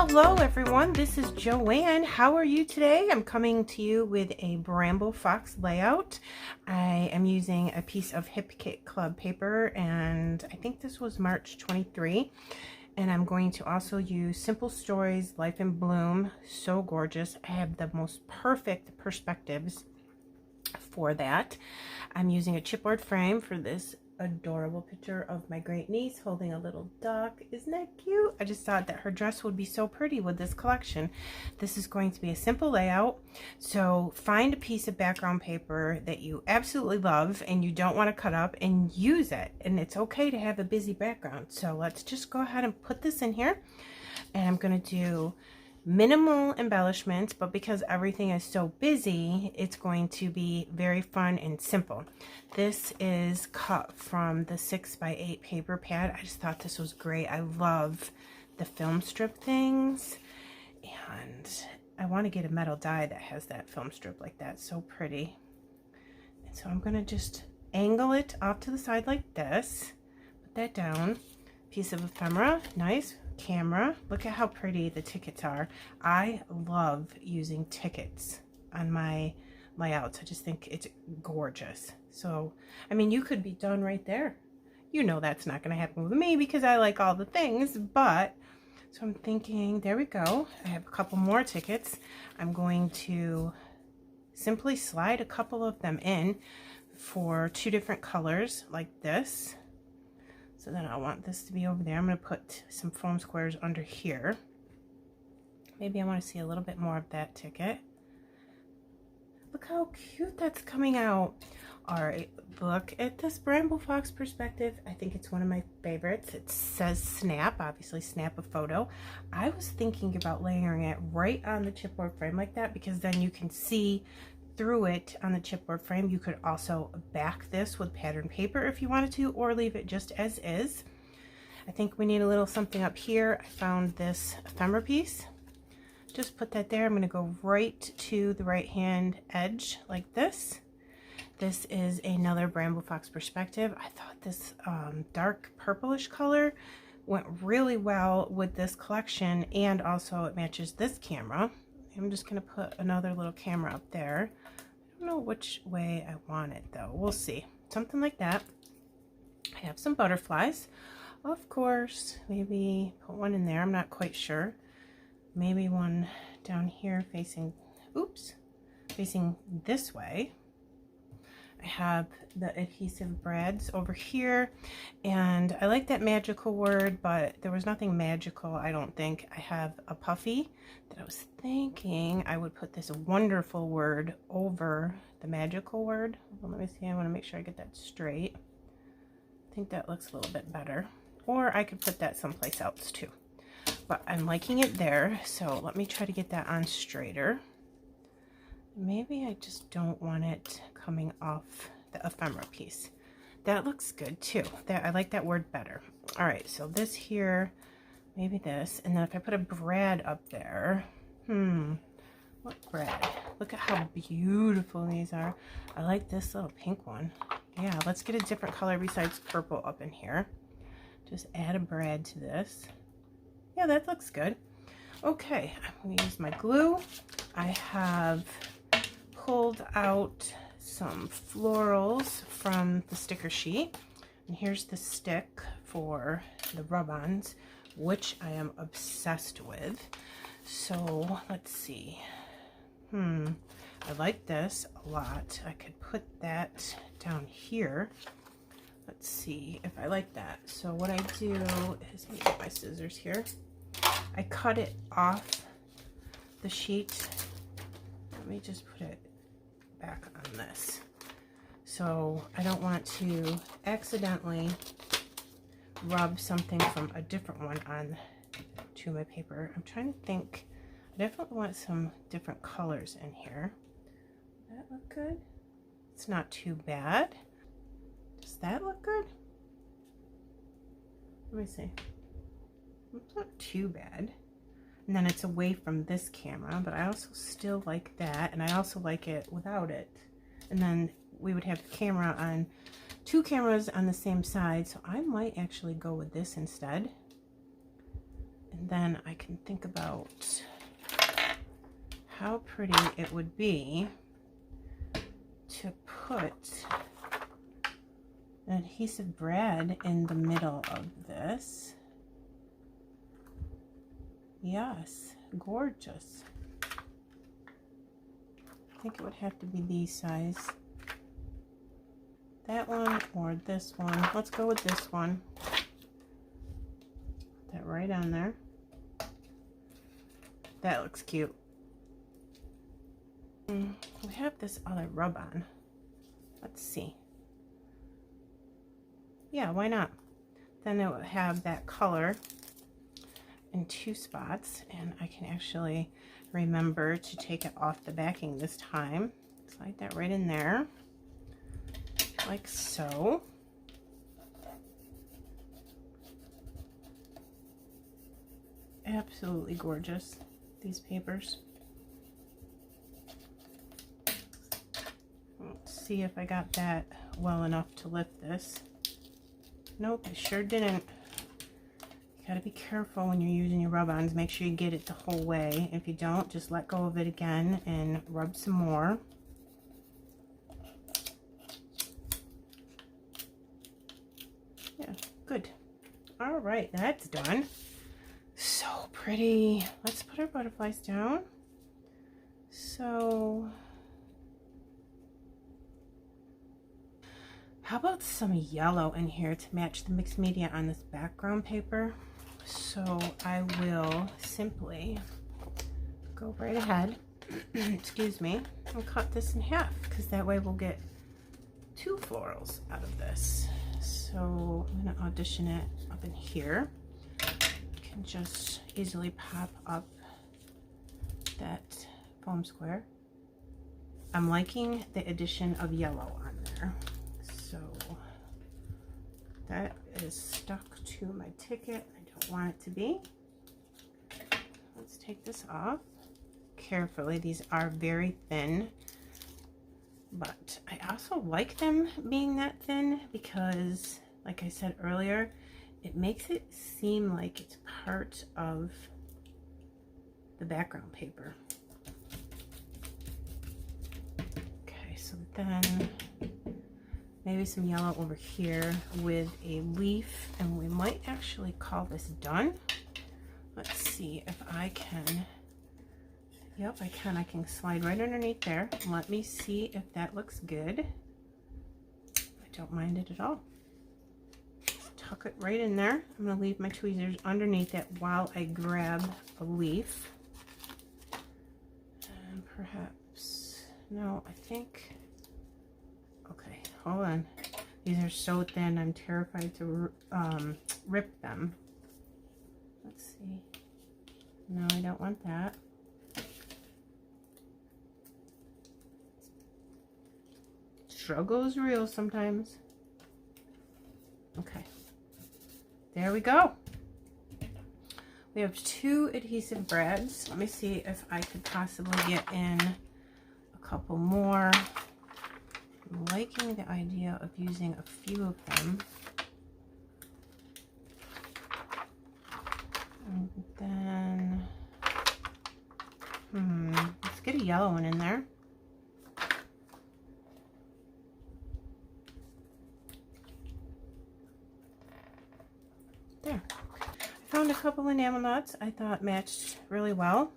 Hello everyone, this is Joanne. How are you today? I'm coming to you with a Bramble Fox layout. I am using a piece of Hip Kit Club paper, and I think this was March 23. And I'm going to also use Simple Stories Life in Bloom. So gorgeous. I have the most perfect perspectives for that. I'm using a chipboard frame for this adorable picture of my great niece holding a little duck. Isn't that cute? I just thought that her dress would be so pretty with this collection. This is going to be a simple layout, so find a piece of background paper that you absolutely love and you don't want to cut up and use it, and it's okay to have a busy background. So let's just go ahead and put this in here, and I'm going to do minimal embellishments, but because everything is so busy, it's going to be very fun and simple. This is cut from the 6x8 paper pad. I just thought this was great. I love the film strip things, and I want to get a metal die that has that film strip like that. So pretty. And so I'm going to just angle it off to the side like this. Put that down. Piece of ephemera. Nice. Camera. Look at how pretty the tickets are. I love using tickets on my layouts. I just think it's gorgeous. So, I mean, you could be done right there. You know that's not going to happen with me because I like all the things, but so I'm thinking, there we go. I have a couple more tickets. I'm going to simply slide a couple of them in for two different colors like this. So then I want this to be over there. I'm going to put some foam squares under here. Maybe I want to see a little bit more of that ticket. Look how cute that's coming out. All right, look at this Bramble Fox perspective. I think it's one of my favorites. It says snap, obviously snap a photo. I was thinking about layering it right on the chipboard frame like that, because then you can see through it on the chipboard frame. You could also back this with pattern paper if you wanted to, or leave it just as is. I think we need a little something up here. I found this ephemera piece. Just put that there. I'm going to go right to the right hand edge like this. This is another Bramble Fox perspective. I thought this dark purplish color went really well with this collection, and also it matches this camera. I'm just going to put another little camera up there. I don't know which way I want it though. We'll see. Something like that. I have some butterflies. Of course, maybe put one in there. I'm not quite sure. Maybe one down here facing, oops, facing this way. I have the adhesive brads over here, and I like that magical word, but there was nothing magical, I don't think. I have a puffy that I was thinking I would put this wonderful word over the magical word. Well, let me see, I want to make sure I get that straight. I think that looks a little bit better, or I could put that someplace else too, but I'm liking it there. So let me try to get that on straighter. Maybe I just don't want it coming off the ephemera piece. That looks good too. I like that word better. All right, so this here, maybe this, and then if I put a brad up there, what brad? Look at how beautiful these are. I like this little pink one. Yeah, let's get a different color besides purple up in here. Just add a brad to this. Yeah, that looks good. Okay, I'm going to use my glue. I have pulled out some florals from the sticker sheet, and here's the stick for the rub-ons, which I am obsessed with. So let's see. I like this a lot. I could put that down here. Let's see if I like that. So what I do is, let me get my scissors here. I cut it off the sheet. Let me just put it back on this, so I don't want to accidentally rub something from a different one on to my paper. I'm trying to think. I definitely want some different colors in here. Does that look good? It's not too bad. Does that look good? Let me see. It's not too bad. And then it's away from this camera, but I also still like that, and I also like it without it. And then we would have the camera on, two cameras on the same side, so I might actually go with this instead. And then I can think about how pretty it would be to put an adhesive brad in the middle of this. Yes, gorgeous. I think it would have to be these size. That one or this one. Let's go with this one. Put that right on there. That looks cute. We have this other rub-on. Let's see. Yeah, why not? Then it would have that color in 2 spots, and I can actually remember to take it off the backing this time. Slide that right in there, like so. Absolutely gorgeous, these papers. Let's see if I got that well enough to lift this. Nope, I sure didn't. You gotta be careful when you're using your rub-ons. Make sure you get it the whole way. If you don't, just let go of it again and rub some more. Yeah, good. All right, that's done. So pretty. Let's put our butterflies down. So, how about some yellow in here to match the mixed media on this background paper? So I will simply go right ahead, excuse me, and cut this in half, because that way we'll get 2 florals out of this. So I'm going to audition it up in here. Can just easily pop up that foam square. I'm liking the addition of yellow on there. So that is stuck to my ticket. I don't want it to be. Let's take this off carefully. These are very thin, but I also like them being that thin because, like I said earlier, it makes it seem like it's part of the background paper. Okay, so then maybe some yellow over here with a leaf, and we might actually call this done. Let's see if I can. Yep, I can. I can slide right underneath there. Let me see if that looks good. I don't mind it at all. Tuck it right in there. I'm going to leave my tweezers underneath it while I grab a leaf. And perhaps, no, I think, okay, hold on. These are so thin, I'm terrified to rip them. Let's see. No, I don't want that. Struggle is real sometimes. Okay. There we go. We have 2 adhesive brads. Let me see if I could possibly get in a couple more. I'm liking the idea of using a few of them. And then, let's get a yellow one in there. There. I found a couple enamel knots I thought matched really well.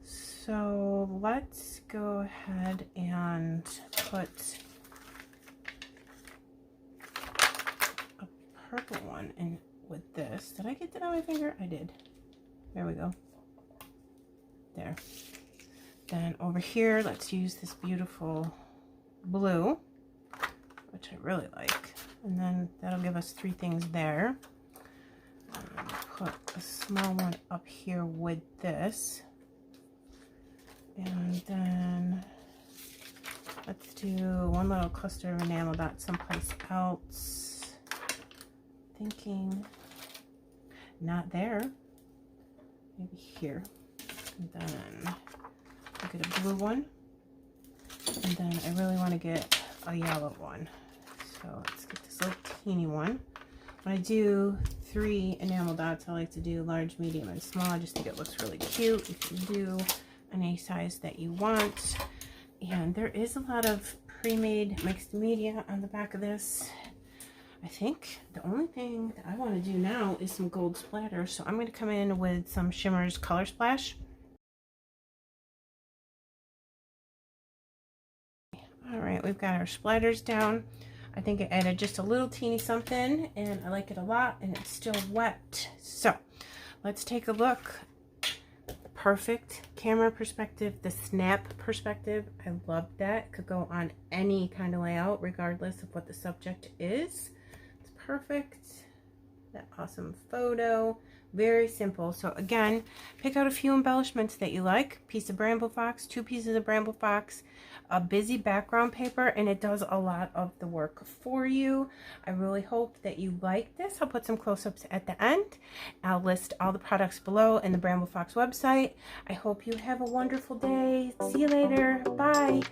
So let's go ahead and put a purple one in with this. Did I get that on my finger? I did. There we go. There. Then over here, let's use this beautiful blue, which I really like. And then that'll give us 3 things there. Put a small one up here with this. And then let's do one little cluster of enamel dot someplace else. Thinking not there, maybe here. And then I'll get a blue one. And then I really want to get a yellow one. So let's get this little teeny one. When I do 3 enamel dots. I like to do large, medium, and small. I just think it looks really cute. You can do any size that you want. And there is a lot of pre-made mixed media on the back of this. I think the only thing that I want to do now is some gold splatter. So I'm going to come in with some Shimmer's Color Splash. All right, we've got our splatters down. I think it added just a little teeny something, and I like it a lot, and it's still wet. So let's take a look. Perfect camera perspective, the snap perspective. I love that. Could go on any kind of layout, regardless of what the subject is. It's perfect. That awesome photo. Very simple. So again, pick out a few embellishments that you like. Piece of Bramble Fox, 2 pieces of Bramble Fox, a busy background paper, and it does a lot of the work for you. I really hope that you like this. I'll put some close-ups at the end. I'll list all the products below in the Bramble Fox website. I hope you have a wonderful day. See you later. Bye.